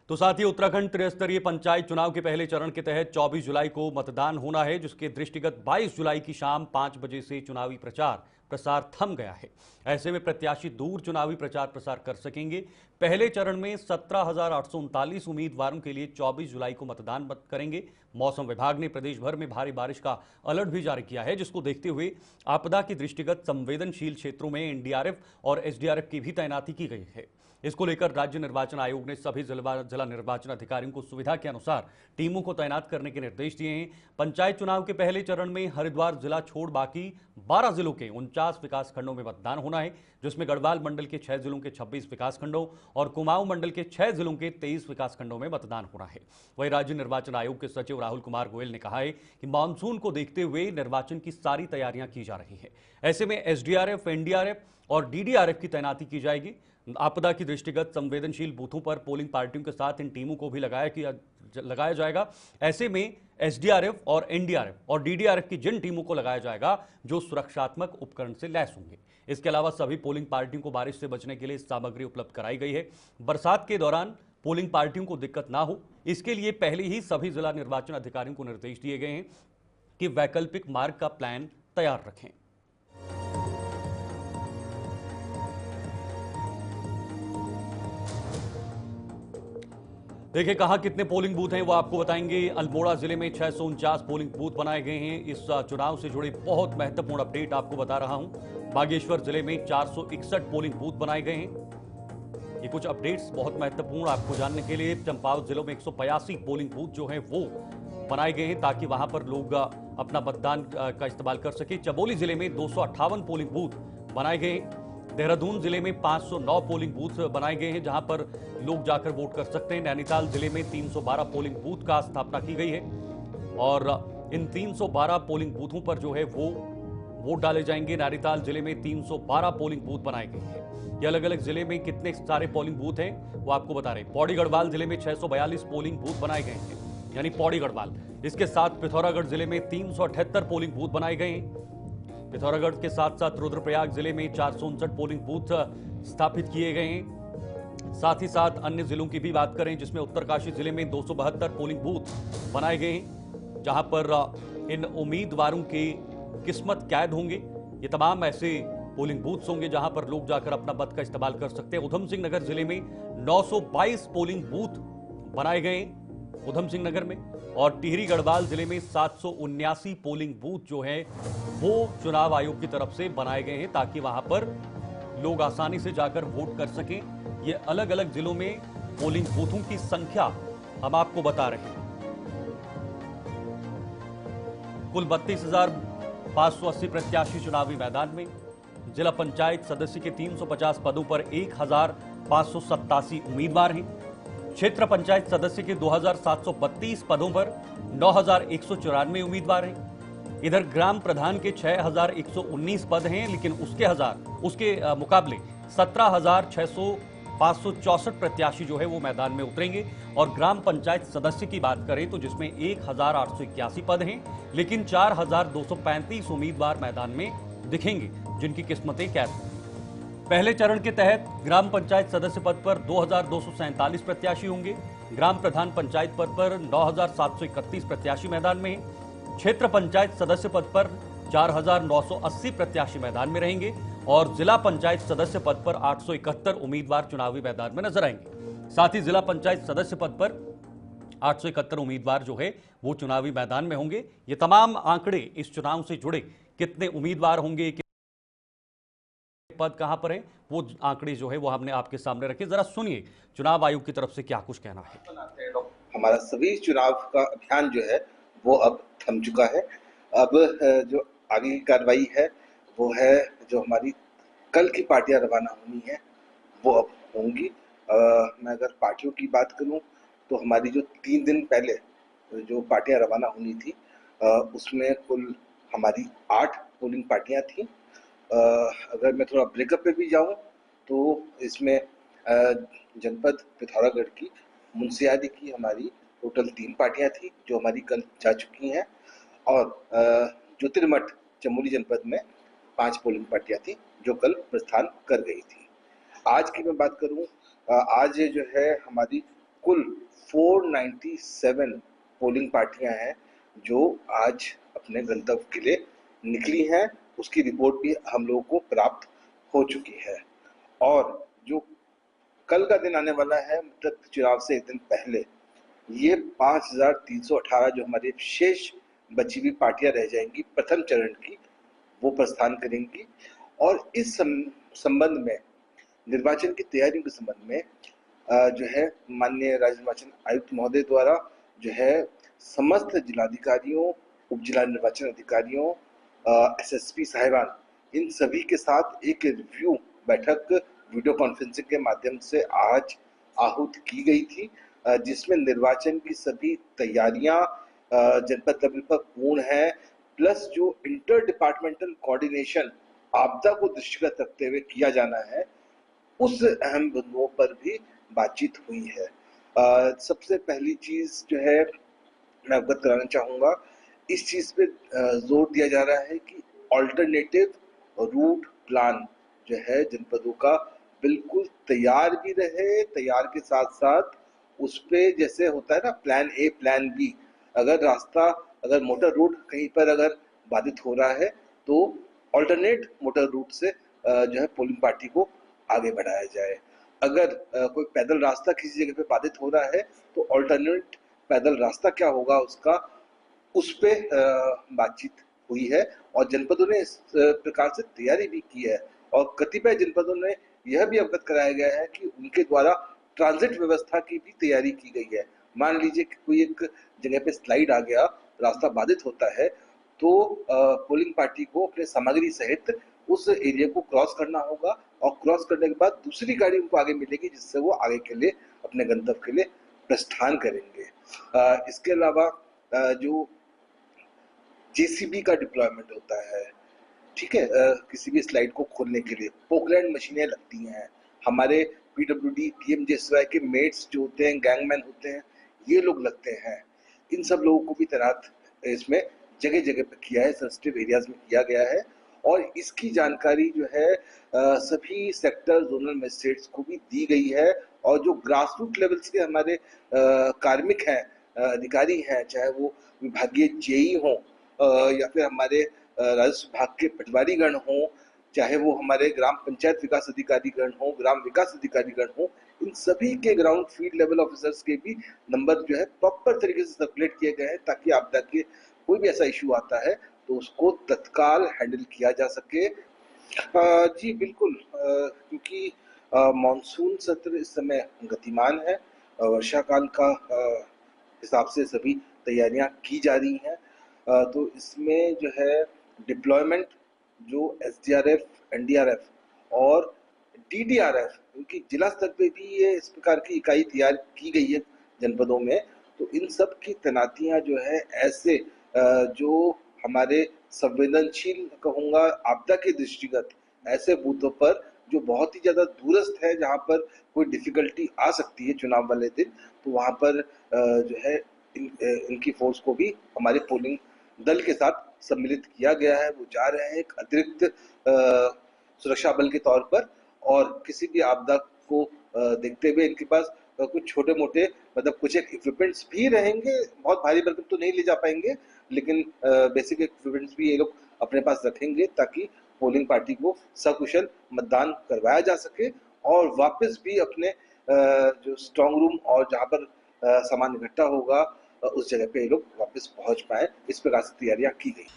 तो साथ ही उत्तराखंड त्रिस्तरीय पंचायत चुनाव के पहले चरण के तहत 24 जुलाई को मतदान होना है, जिसके दृष्टिगत 22 जुलाई की शाम 5 बजे से चुनावी प्रचार प्रसार थम गया है। ऐसे में प्रत्याशी दूर चुनावी प्रचार प्रसार कर सकेंगे। पहले चरण में 17,839 उम्मीदवारों के लिए 24 जुलाई को मतदान करेंगे। मौसम विभाग ने प्रदेश भर में भारी बारिश का अलर्ट भी जारी किया है, जिसको देखते हुए आपदा की दृष्टिगत संवेदनशील क्षेत्रों में एनडीआरएफ और एसडीआरएफ की भी तैनाती की गई है। इसको लेकर राज्य निर्वाचन आयोग ने सभी जिला निर्वाचन अधिकारियों को सुविधा के अनुसार टीमों को तैनात करने के निर्देश दिए हैं। पंचायत चुनाव के पहले चरण में हरिद्वार जिला छोड़ बाकी 12 जिलों के 49 विकास खंडों में मतदान होना है, जिसमें गढ़वाल मंडल के 6 जिलों के 26 विकास खंडों और कुमाऊं मंडल के 6 जिलों के 23 विकास खंडों में मतदान होना है। वहीं राज्य निर्वाचन आयोग के सचिव राहुल कुमार गोयल ने कहा है कि मानसून को देखते हुए निर्वाचन की सारी तैयारियां की जा रही हैं। ऐसे में एसडीआरएफ, एनडीआरएफ और डीडीआरएफ की तैनाती की जाएगी। आपदा की दृष्टिगत संवेदनशील बूथों पर पोलिंग पार्टियों के साथ इन टीमों को भी लगाया जाएगा। ऐसे में एसडीआरएफ और एनडीआरएफ और डीडीआरएफ की जिन टीमों को लगाया जाएगा जो सुरक्षात्मक उपकरण से लैस होंगे। इसके अलावा सभी पोलिंग पार्टियों को बारिश से बचने के लिए सामग्री उपलब्ध कराई गई है। बरसात के दौरान पोलिंग पार्टियों को दिक्कत ना हो, इसके लिए पहले ही सभी जिला निर्वाचन अधिकारियों को निर्देश दिए गए हैं कि वैकल्पिक मार्ग का प्लान तैयार रखें। देखिए कहां कितने पोलिंग बूथ हैं वो आपको बताएंगे। अल्मोड़ा जिले में 649 पोलिंग बूथ बनाए गए हैं। इस चुनाव से जुड़े बहुत महत्वपूर्ण अपडेट आपको बता रहा हूं। बागेश्वर जिले में 461 पोलिंग बूथ बनाए गए हैं। ये कुछ अपडेट्स बहुत महत्वपूर्ण आपको जानने के लिए। चंपावत जिलों में 182 पोलिंग बूथ जो हैं वो बनाए गए हैं ताकि वहां पर लोग अपना मतदान का इस्तेमाल कर सके। चमोली जिले में 258 पोलिंग बूथ बनाए गए हैं। देहरादून जिले में 509 पोलिंग बूथ बनाए गए हैं जहां पर लोग जाकर वोट कर सकते हैं। नैनीताल जिले में 312 पोलिंग बूथ का स्थापना की गई है और इन 312 पोलिंग बूथों पर जो है वो वोट डाले जाएंगे। नैनीताल जिले में 312 पोलिंग बूथ बनाए गए हैं। ये अलग अलग जिले में कितने सारे पोलिंग बूथ हैं वो आपको बता रहे हैं। पौड़ी गढ़वाल जिले में 642 पोलिंग बूथ बनाए गए हैं, यानी पौड़ी गढ़वाल। इसके साथ पिथौरागढ़ जिले में 378 पोलिंग बूथ बनाए गए हैं। पिथौरागढ़ के साथ साथ रुद्रप्रयाग जिले में 459 पोलिंग बूथ स्थापित किए गए हैं। साथ ही साथ अन्य जिलों की भी बात करें जिसमें उत्तरकाशी जिले में 272 पोलिंग बूथ बनाए गए हैं, जहां पर इन उम्मीदवारों की किस्मत कैद होंगे। ये तमाम ऐसे पोलिंग बूथ्स होंगे जहां पर लोग जाकर अपना मत का इस्तेमाल कर सकते हैं। उधम सिंह नगर जिले में 922 पोलिंग बूथ बनाए गए उधम सिंह नगर में, और टिहरी गढ़वाल जिले में 779 पोलिंग बूथ जो है वो चुनाव आयोग की तरफ से बनाए गए हैं ताकि वहां पर लोग आसानी से जाकर वोट कर सकें। ये अलग अलग जिलों में पोलिंग बूथों की संख्या हम आपको बता रहे हैं। कुल 32,580 प्रत्याशी चुनावी मैदान में। जिला पंचायत सदस्य के 350 पदों पर 1,587 उम्मीदवार हैं। क्षेत्र पंचायत सदस्य के 2,732 पदों पर 9,194 उम्मीदवार हैं। इधर ग्राम प्रधान के 6,119 पद हैं, लेकिन उसके मुकाबले 17,564 प्रत्याशी जो है वो मैदान में उतरेंगे। और ग्राम पंचायत सदस्य की बात करें तो जिसमें 1,881 पद हैं, लेकिन 4,235 उम्मीदवार मैदान में दिखेंगे जिनकी किस्मतें कैद हैं। पहले चरण के तहत ग्राम पंचायत सदस्य पद पर 2,247 प्रत्याशी होंगे। ग्राम प्रधान पंचायत पद पर 9,731 प्रत्याशी मैदान में हैं। क्षेत्र पंचायत सदस्य पद पर 4,980 प्रत्याशी मैदान में रहेंगे और जिला पंचायत सदस्य पद पर 871 उम्मीदवार चुनावी मैदान में नजर आएंगे। साथ ही जिला पंचायत सदस्य पद पर 871 उम्मीदवार जो है वो चुनावी मैदान में होंगे। ये तमाम आंकड़े इस चुनाव से जुड़े, कितने उम्मीदवार होंगे, पद कहां पर है, वो आंकड़े जो है वो हमने आपके सामने रखे। जरा सुनिए चुनाव आयोग की तरफ से क्या कुछ कहना है। हमारा सभी चुनाव का अभियान जो है वो अब थम चुका है। अब जो आगे की कार्रवाई है वो है जो हमारी कल की पार्टियां रवाना होनी है वो अब होंगी। मैं अगर पार्टियों की बात करूं तो हमारी जो 3 दिन पहले जो पार्टियां रवाना होनी थी उसमें कुल हमारी 8 पोलिंग पार्टियां थी। अगर मैं थोड़ा ब्रेकअप पे भी जाऊं तो इसमें जनपद पिथौरागढ़ की मुंशियारी की हमारी टोटल 3 पार्टियां थी जो हमारी कल जा चुकी हैं, और ज्योतिर्मठ चमोली जनपद में 5 पोलिंग पार्टियां थी जो कल प्रस्थान कर गई थी। आज की मैं बात करूं, आज जो है हमारी कुल 497 पोलिंग पार्टियां हैं जो आज अपने गंतव्य के लिए निकली हैं। उसकी रिपोर्ट भी हम लोगों को प्राप्त हो चुकी है। और जो कल का दिन आने वाला है, मतलब चुनाव से एक दिन पहले, ये 5318 जो हमारी शेष बची हुई पार्टियां रह जाएंगी प्रथम चरण की, वो प्रस्थान करेंगी। और इस संबंध में, निर्वाचन की तैयारियों के संबंध में जो है माननीय राज्य निर्वाचन आयुक्त महोदय द्वारा जो है समस्त जिलाधिकारियों, उप जिला निर्वाचन अधिकारियों, एसएसपी साहिबान, इन सभी के साथ एक रिव्यू बैठक वीडियो कॉन्फ्रेंसिंग के माध्यम से आज आहूत की गई थी, जिसमें निर्वाचन की सभी तैयारियां जनपद लेवल पर पूर्ण है, प्लस जो इंटर डिपार्टमेंटल कोऑर्डिनेशन आपदा को दृष्टिगत रखते हुए किया जाना है, उस अहम बिंदुओं पर भी बातचीत हुई है। सबसे पहली चीज जो है मैं अवगत कराना चाहूंगा, इस चीज पे जोर दिया जा रहा है कि ऑल्टरनेटिव रूट प्लान जो है जनपदों का बिल्कुल तैयार भी रहे, तैयार के साथ साथ उस पे जैसे होता है ना प्लान ए प्लान बी, अगर मोटर रूट कहीं पर अगर बाधित हो रहा है तो ऑल्टरनेट मोटर रूट से जो है पोलिंग पार्टी को आगे बढ़ाया जाए। अगर कोई पैदल रास्ता किसी जगह पे बाधित हो रहा है तो ऑल्टरनेट पैदल रास्ता क्या होगा उसका, उस पे बातचीत हुई है। और जनपदों ने इस प्रकार से तैयारी भी की है और कतिपय जनपदों ने यह भी अवगत कराया गया है कि उनके द्वारा ट्रांजिट व्यवस्था की भी तैयारी की गई है। मान लीजिए कि कोई एक जगह पे स्लाइड आ गया, रास्ता बाधित होता है, तो पोलिंग पार्टी को अपने सामग्री सहित उस एरिया को क्रॉस करना होगा और क्रॉस करने के बाद दूसरी गाड़ी उनको आगे मिलेगी, जिससे वो आगे के लिए अपने गंतव्य के लिए प्रस्थान करेंगे। इसके अलावा जो जेसीबी का डिप्लॉयमेंट होता है, ठीक है, किसी भी स्लाइड को खोलने के लिए पोकलैंड मशीनें लगती हैं। हमारे पीडब्ल्यूडी टीएमजेएसवाई के मेट्स जो होते हैं, गैंगमैन होते हैं, ये लोग लगते हैं। इन सब लोगों को भी तैनात इसमें जगह जगह पर किया है, सेंसिटिव एरियाज में किया गया है। और इसकी जानकारी जो है सभी सेक्टर जोनल मजिस्ट्रेट्स को भी दी गई है। और जो ग्रास रूट लेवल्स के हमारे कार्मिक हैं, अधिकारी हैं, चाहे वो विभागीय जेई हों या फिर हमारे राजस्व विभाग के पटवारीगण हों, चाहे वो हमारे ग्राम पंचायत विकास अधिकारीगण हों, ग्राम विकास अधिकारीगण हों, इन सभी के ग्राउंड फील्ड लेवल ऑफिसर्स के भी नंबर जो है प्रॉपर तरीके से सर्कुलेट किए गए हैं, ताकि आपदा के कोई भी ऐसा इशू आता है तो उसको तत्काल हैंडल किया जा सके। जी बिल्कुल, क्योंकि मानसून सत्र इस समय गतिमान है, वर्षा काल का हिसाब से सभी तैयारियां की जा रही हैं। तो इसमें जो है डिप्लॉयमेंट जो एसडीआरएफ, एनडीआरएफ और डीडीआरएफ, क्योंकि जिला स्तर पे भी ये इस प्रकार की इकाई तैयार की गई है जनपदों में, तो इन सब की तैनातियां जो है ऐसे जो हमारे संवेदनशील कहूँगा आपदा के दृष्टिगत ऐसे बूथों पर जो बहुत ही ज़्यादा दूरस्थ है, जहाँ पर कोई डिफिकल्टी आ सकती है चुनाव वाले दिन, तो वहाँ पर जो है इनकी फोर्स को भी हमारे पोलिंग दल के साथ सम्मिलित किया गया है। वो जा रहे हैं एक अतिरिक्त सुरक्षा बल के तौर पर, और किसी भी आपदा को देखते हुए इनके पास कुछ छोटे मोटे मतलब कुछ एक इक्विपमेंट्स भी रहेंगे, बहुत भारी भरकम तो नहीं ले जा पाएंगे, लेकिन बेसिक इक्विपमेंट्स भी ये लोग अपने पास रखेंगे, ताकि पोलिंग पार्टी को सकुशल मतदान करवाया जा सके और वापस भी अपने जो स्ट्रांग रूम और जहाँ पर सामान इकट्ठा होगा उस जगह पे ये लोग वापस पहुंच पाए। इस प्रकार से तैयारियां की गई।